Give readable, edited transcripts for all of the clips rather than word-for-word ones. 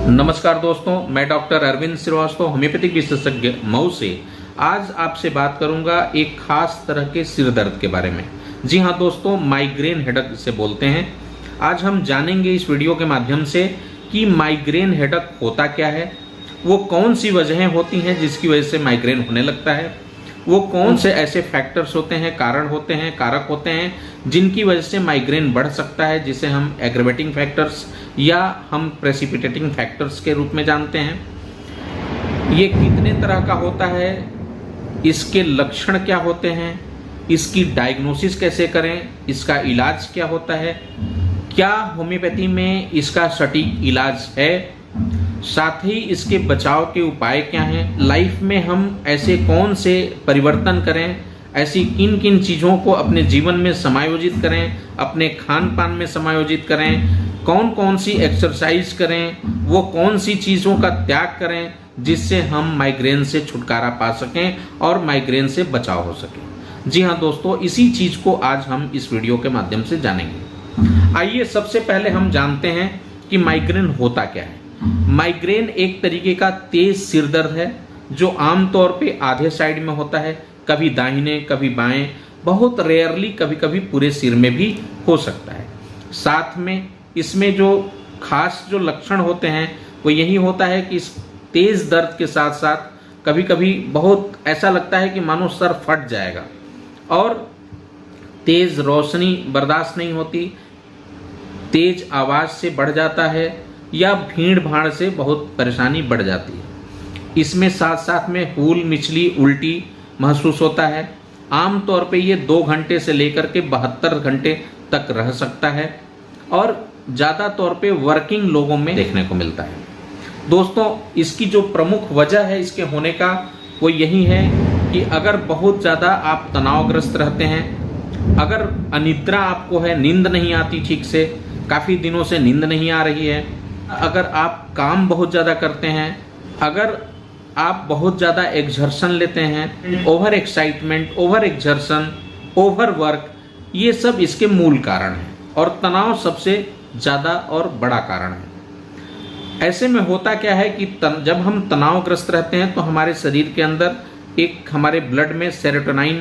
नमस्कार दोस्तों, मैं डॉक्टर अरविंद श्रीवास्तव होम्योपैथिक विशेषज्ञ मऊ से आज आपसे बात करूंगा एक खास तरह के सिर दर्द के बारे में। जी हाँ दोस्तों, माइग्रेन हेडेक से बोलते हैं। आज हम जानेंगे इस वीडियो के माध्यम से कि माइग्रेन हेडेक होता क्या है, वो कौन सी वजहें होती हैं जिसकी वजह से माइग्रेन होने लगता है, वो कौन से ऐसे फैक्टर्स होते हैं, कारण होते हैं, कारक होते हैं जिनकी वजह से माइग्रेन बढ़ सकता है, जिसे हम एग्रेवेटिंग फैक्टर्स या हम प्रेसिपिटेटिंग फैक्टर्स के रूप में जानते हैं। ये कितने तरह का होता है, इसके लक्षण क्या होते हैं, इसकी डायग्नोसिस कैसे करें, इसका इलाज क्या होता है, क्या होम्योपैथी में इसका सटीक इलाज है, साथ ही इसके बचाव के उपाय क्या हैं, लाइफ में हम ऐसे कौन से परिवर्तन करें, ऐसी किन किन चीज़ों को अपने जीवन में समायोजित करें, अपने खान पान में समायोजित करें, कौन कौन सी एक्सरसाइज करें, वो कौन सी चीज़ों का त्याग करें जिससे हम माइग्रेन से छुटकारा पा सकें और माइग्रेन से बचाव हो सके। जी हाँ दोस्तों, इसी चीज़ को आज हम इस वीडियो के माध्यम से जानेंगे। आइए सबसे पहले हम जानते हैं कि माइग्रेन होता क्या है। माइग्रेन एक तरीके का तेज सिर दर्द है जो आमतौर पे आधे साइड में होता है, कभी दाहिने कभी बाएं, बहुत रेयरली कभी कभी पूरे सिर में भी हो सकता है। साथ में इसमें जो खास जो लक्षण होते हैं वो यही होता है कि इस तेज दर्द के साथ साथ कभी कभी बहुत ऐसा लगता है कि मानो सर फट जाएगा और तेज रोशनी बर्दाश्त नहीं होती, तेज आवाज़ से बढ़ जाता है या भीड़ भाड़ से बहुत परेशानी बढ़ जाती है। इसमें साथ साथ में हूल मिचली उल्टी महसूस होता है। आमतौर पे ये 2 घंटे से लेकर के 72 घंटे तक रह सकता है और ज़्यादा तौर पे वर्किंग लोगों में देखने को मिलता है। दोस्तों, इसकी जो प्रमुख वजह है इसके होने का वो यही है कि अगर बहुत ज़्यादा आप तनावग्रस्त रहते हैं, अगर अनिद्रा आपको है, नींद नहीं आती ठीक से, काफ़ी दिनों से नींद नहीं आ रही है, अगर आप काम बहुत ज़्यादा करते हैं, अगर आप बहुत ज़्यादा एक्सर्शन लेते हैं, over excitement, over exertion, over work, ये सब इसके मूल कारण हैं और तनाव सबसे ज़्यादा और बड़ा कारण है। ऐसे में होता क्या है कि जब हम तनावग्रस्त रहते हैं तो हमारे शरीर के अंदर एक हमारे ब्लड में सेरोटोनिन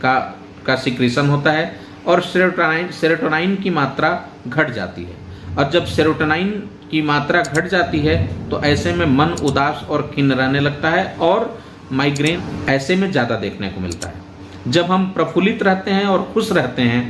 का सिक्रीशन होता है और सेरोटोनिन की मात्रा घट जाती है। और जब सेरोटोनिन की मात्रा घट जाती है तो ऐसे में मन उदास और खिन्न रहने लगता है और माइग्रेन ऐसे में ज़्यादा देखने को मिलता है। जब हम प्रफुल्लित रहते हैं और खुश रहते हैं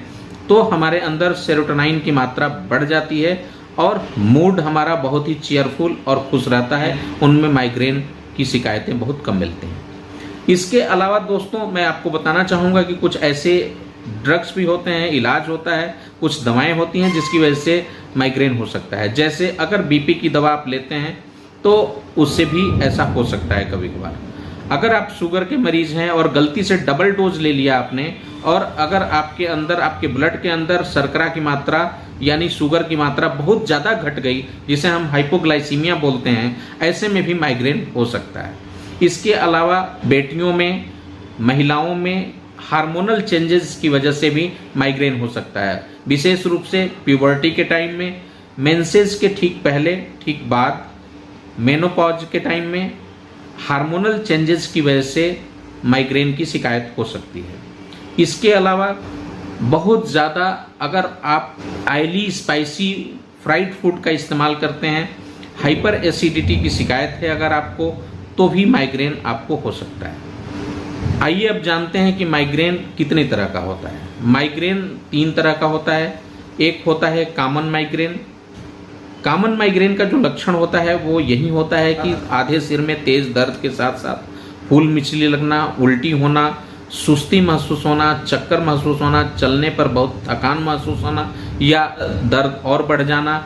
तो हमारे अंदर सेरोटोनिन की मात्रा बढ़ जाती है और मूड हमारा बहुत ही चीयरफुल और खुश रहता है। उनमें माइग्रेन की शिकायतें बहुत कम मिलती हैं। इसके अलावा दोस्तों, मैं आपको बताना चाहूँगा कि कुछ ऐसे ड्रग्स भी होते हैं, इलाज होता है, कुछ दवाएं होती हैं जिसकी वजह से माइग्रेन हो सकता है। जैसे अगर बीपी की दवा आप लेते हैं तो उससे भी ऐसा हो सकता है कभी कभार। अगर आप शुगर के मरीज हैं और गलती से डबल डोज ले लिया आपने और अगर आपके अंदर, आपके ब्लड के अंदर शर्करा की मात्रा यानी शुगर की मात्रा बहुत ज़्यादा घट गई, जिसे हम हाइपोग्लाइसीमिया बोलते हैं, ऐसे में भी माइग्रेन हो सकता है। इसके अलावा बेटियों में, महिलाओं में हार्मोनल चेंजेस की वजह से भी माइग्रेन हो सकता है। विशेष रूप से प्यूबर्टी के टाइम में, मेंसेस के ठीक पहले, ठीक बाद, मेनोपॉज के टाइम में हार्मोनल चेंजेस की वजह से माइग्रेन की शिकायत हो सकती है। इसके अलावा बहुत ज़्यादा अगर आप ऑयली, स्पाइसी, फ्राइड फूड का इस्तेमाल करते हैं, हाइपर एसिडिटी की शिकायत है अगर आपको, तो भी माइग्रेन आपको हो सकता है। आइए अब जानते हैं कि माइग्रेन कितने तरह का होता है। माइग्रेन 3 तरह का होता है। एक होता है कॉमन माइग्रेन। कॉमन माइग्रेन का जो लक्षण होता है वो यही होता है कि आधे सिर में तेज दर्द के साथ साथ फूल मिचली लगना, उल्टी होना, सुस्ती महसूस होना, चक्कर महसूस होना, चलने पर बहुत थकान महसूस होना या दर्द और बढ़ जाना,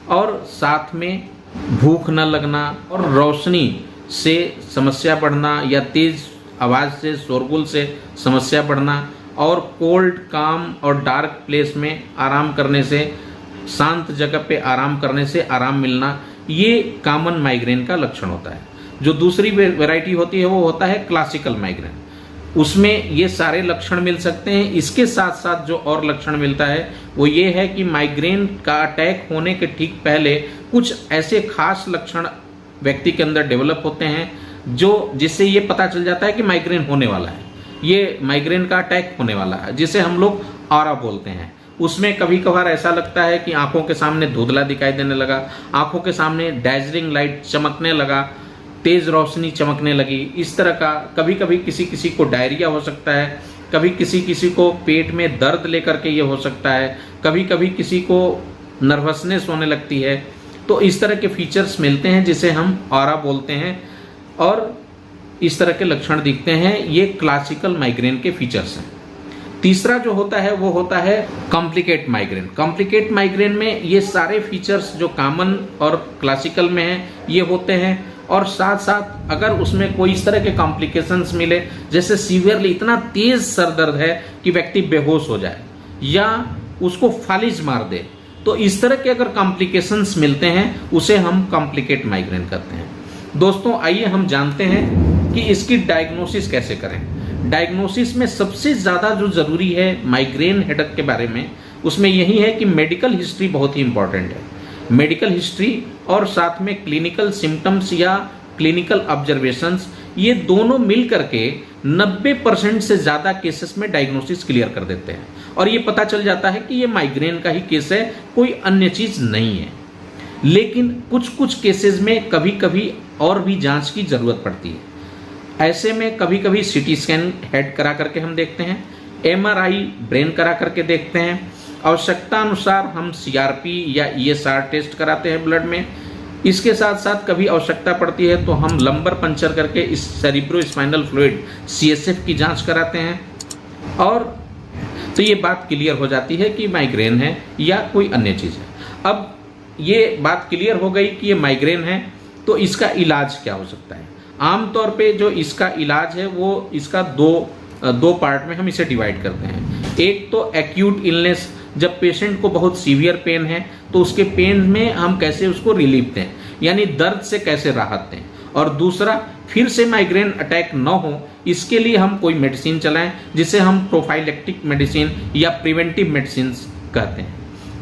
और साथ में भूख न लगना और रोशनी से समस्या बढ़ना या तेज आवाज़ से, शोरगुल से समस्या बढ़ना और कोल्ड, काम और डार्क प्लेस में आराम करने से, शांत जगह पे आराम करने से आराम मिलना, ये कॉमन माइग्रेन का लक्षण होता है। जो दूसरी वैरायटी होती है वो होता है क्लासिकल माइग्रेन। उसमें ये सारे लक्षण मिल सकते हैं। इसके साथ साथ जो और लक्षण मिलता है वो ये है कि माइग्रेन का अटैक होने के ठीक पहले कुछ ऐसे खास लक्षण व्यक्ति के अंदर डेवलप होते हैं जो जिससे ये पता चल जाता है कि माइग्रेन होने वाला है, ये माइग्रेन का अटैक होने वाला है, जिसे हम लोग ऑरा बोलते हैं। उसमें कभी कभार ऐसा लगता है कि आंखों के सामने धुंधला दिखाई देने लगा, आंखों के सामने डैजलिंग लाइट चमकने लगा, तेज रोशनी चमकने लगी, इस तरह का। कभी कभी किसी किसी को डायरिया हो सकता है, कभी किसी किसी को पेट में दर्द लेकर के ये हो सकता है, कभी कभी किसी को नर्वसनेस होने लगती है। तो इस तरह के फीचर्स मिलते हैं जिसे हम ऑरा बोलते हैं और इस तरह के लक्षण दिखते हैं। ये क्लासिकल माइग्रेन के फीचर्स हैं। तीसरा जो होता है वो होता है कॉम्प्लिकेट माइग्रेन। कॉम्प्लिकेट माइग्रेन में ये सारे फीचर्स जो कॉमन और क्लासिकल में हैं ये होते हैं, और साथ साथ अगर उसमें कोई इस तरह के कॉम्प्लिकेशंस मिले, जैसे सीवियरली इतना तेज सर दर्द है कि व्यक्ति बेहोश हो जाए या उसको फालिज मार दे, तो इस तरह के अगर कॉम्प्लिकेशंस मिलते हैं उसे हम कॉम्प्लिकेट माइग्रेन कहते हैं। दोस्तों आइए हम जानते हैं कि इसकी डायग्नोसिस कैसे करें। डायग्नोसिस में सबसे ज़्यादा जो ज़रूरी है माइग्रेन हेडेक के बारे में, उसमें यही है कि मेडिकल हिस्ट्री बहुत ही इंपॉर्टेंट है। मेडिकल हिस्ट्री और साथ में क्लिनिकल सिम्टम्स या क्लिनिकल ऑब्जर्वेशंस, ये दोनों मिल करके 90% से ज़्यादा केसेस में डायग्नोसिस क्लियर कर देते हैं और ये पता चल जाता है कि ये माइग्रेन का ही केस है, कोई अन्य चीज़ नहीं है। लेकिन कुछ कुछ केसेस में कभी कभी और भी जांच की ज़रूरत पड़ती है। ऐसे में कभी कभी सीटी स्कैन हेड करा करके हम देखते हैं, एमआरआई ब्रेन करा करके देखते हैं, आवश्यकता अनुसार हम सीआरपी या ईएसआर टेस्ट कराते हैं ब्लड में। इसके साथ साथ कभी आवश्यकता पड़ती है तो हम लंबर पंचर करके इस सेरिब्रो स्पाइनल फ्लूइड सीएसएफ की जांच कराते हैं, और तो ये बात क्लियर हो जाती है कि माइग्रेन है या कोई अन्य चीज़ है। अब ये बात क्लियर हो गई कि ये माइग्रेन है, तो इसका इलाज क्या हो सकता है। आमतौर पे जो इसका इलाज है वो इसका दो पार्ट में हम इसे डिवाइड करते हैं। एक तो एक्यूट इलनेस, जब पेशेंट को बहुत सीवियर पेन है तो उसके पेन में हम कैसे उसको रिलीफ दें, यानी दर्द से कैसे राहत दें। और दूसरा, फिर से माइग्रेन अटैक न हो इसके लिए हम कोई मेडिसिन चलाएं जिसे हम प्रोफाइलेक्टिक मेडिसिन या प्रिवेंटिव मेडिसिन कहते हैं।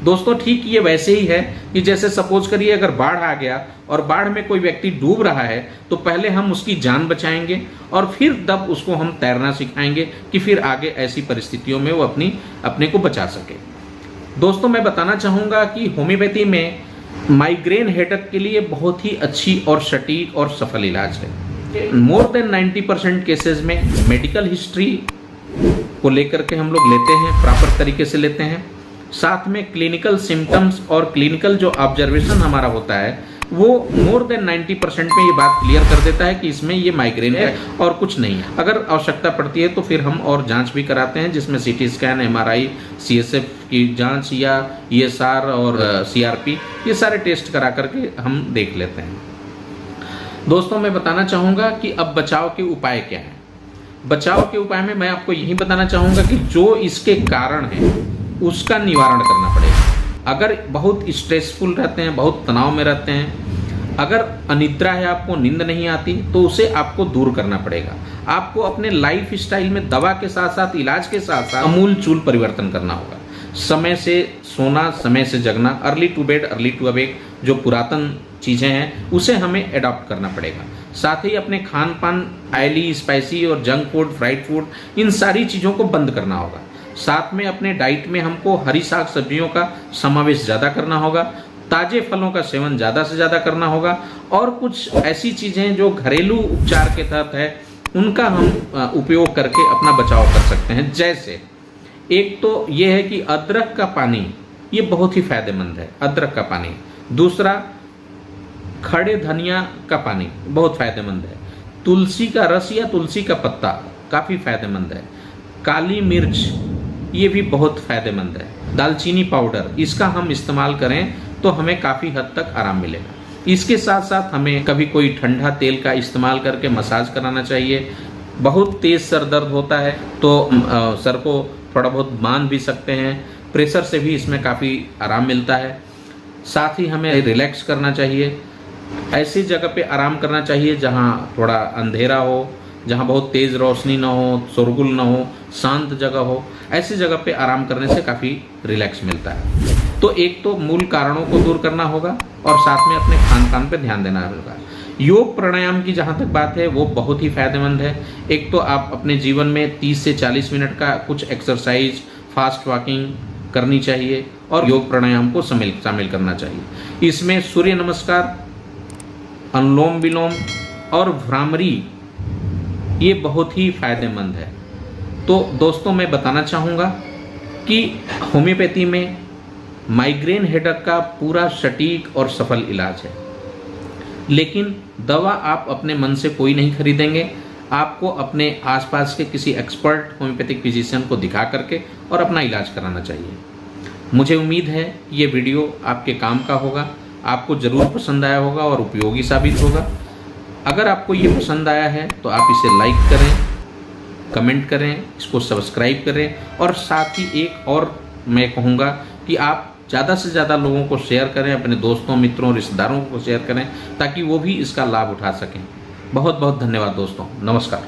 दोस्तों ठीक ये वैसे ही है कि जैसे सपोज करिए अगर बाढ़ आ गया और बाढ़ में कोई व्यक्ति डूब रहा है तो पहले हम उसकी जान बचाएंगे और फिर तब उसको हम तैरना सिखाएंगे कि फिर आगे ऐसी परिस्थितियों में वो अपने को बचा सके। दोस्तों मैं बताना चाहूँगा कि होम्योपैथी में माइग्रेन हेडेक के लिए बहुत ही अच्छी और सटीक और सफल इलाज है। मोर देन 90% केसेस में मेडिकल हिस्ट्री को लेकर के हम लोग लेते हैं, प्रॉपर तरीके से लेते हैं। साथ में क्लिनिकल सिम्टम्स और क्लिनिकल जो ऑब्जर्वेशन हमारा होता है वो मोर देन 90% में ये बात क्लियर कर देता है कि इसमें ये माइग्रेन है और कुछ नहीं है। अगर आवश्यकता पड़ती है तो फिर हम और जांच भी कराते हैं जिसमें सीटी स्कैन, एमआरआई, सीएसएफ की जांच या ईएसआर और सीआरपी, ये सारे टेस्ट करा करके हम देख लेते हैं। दोस्तों मैं बताना चाहूँगा कि अब बचाव के उपाय क्या हैं। बचाव के उपाय में मैं आपको यही बताना चाहूँगा कि जो इसके कारण है उसका निवारण करना पड़ेगा। अगर बहुत स्ट्रेसफुल रहते हैं, बहुत तनाव में रहते हैं, अगर अनिद्रा है, आपको नींद नहीं आती, तो उसे आपको दूर करना पड़ेगा। आपको अपने लाइफ स्टाइल में दवा के साथ साथ, इलाज के साथ साथ अमूलचूल परिवर्तन करना होगा। समय से सोना, समय से जगना, early to bed early to awake, जो पुरातन चीज़ें हैं उसे हमें एडॉप्ट करना पड़ेगा। साथ ही अपने खान पान, ऑयली, स्पाइसी और जंक फूड, फ्राइड फूड, इन सारी चीज़ों को बंद करना होगा। साथ में अपने डाइट में हमको हरी साग सब्जियों का समावेश ज़्यादा करना होगा, ताजे फलों का सेवन ज़्यादा से ज़्यादा करना होगा, और कुछ ऐसी चीज़ें जो घरेलू उपचार के तहत है उनका हम उपयोग करके अपना बचाव कर सकते हैं। जैसे एक तो ये है कि अदरक का पानी, ये बहुत ही फायदेमंद है, अदरक का पानी। दूसरा, खड़े धनिया का पानी बहुत फायदेमंद है। तुलसी का रस या तुलसी का पत्ता काफ़ी फायदेमंद है। काली मिर्च, ये भी बहुत फायदेमंद है। दालचीनी पाउडर, इसका हम इस्तेमाल करें तो हमें काफ़ी हद तक आराम मिलेगा। इसके साथ साथ हमें कभी कोई ठंडा तेल का इस्तेमाल करके मसाज कराना चाहिए। बहुत तेज़ सर दर्द होता है तो सर को थोड़ा बहुत बांध भी सकते हैं, प्रेशर से भी इसमें काफ़ी आराम मिलता है। साथ ही हमें रिलैक्स करना चाहिए, ऐसी जगह पे आराम करना चाहिए जहाँ थोड़ा अंधेरा हो, जहाँ बहुत तेज़ रोशनी ना हो, शोरगुल ना हो, शांत जगह हो, ऐसी जगह पे आराम करने से काफ़ी रिलैक्स मिलता है। तो एक तो मूल कारणों को दूर करना होगा और साथ में अपने खान पान पे ध्यान देना होगा। योग प्राणायाम की जहाँ तक बात है वो बहुत ही फायदेमंद है। एक तो आप अपने जीवन में 30 से 40 मिनट का कुछ एक्सरसाइज, फास्ट वॉकिंग करनी चाहिए और योग प्राणायाम को शामिल करना चाहिए। इसमें सूर्य नमस्कार, अनुलोम विलोम और भ्रामरी ये बहुत ही फायदेमंद है। तो दोस्तों मैं बताना चाहूँगा कि होम्योपैथी में माइग्रेन हेडेक का पूरा सटीक और सफल इलाज है, लेकिन दवा आप अपने मन से कोई नहीं खरीदेंगे। आपको अपने आसपास के किसी एक्सपर्ट होम्योपैथिक फिजिशियन को दिखा करके और अपना इलाज कराना चाहिए। मुझे उम्मीद है ये वीडियो आपके काम का होगा, आपको ज़रूर पसंद आया होगा और उपयोगी साबित होगा। अगर आपको ये पसंद आया है तो आप इसे लाइक करें, कमेंट करें, इसको सब्सक्राइब करें और साथ ही एक और मैं कहूँगा कि आप ज़्यादा से ज़्यादा लोगों को शेयर करें, अपने दोस्तों, मित्रों, रिश्तेदारों को शेयर करें ताकि वो भी इसका लाभ उठा सकें। बहुत बहुत धन्यवाद दोस्तों, नमस्कार।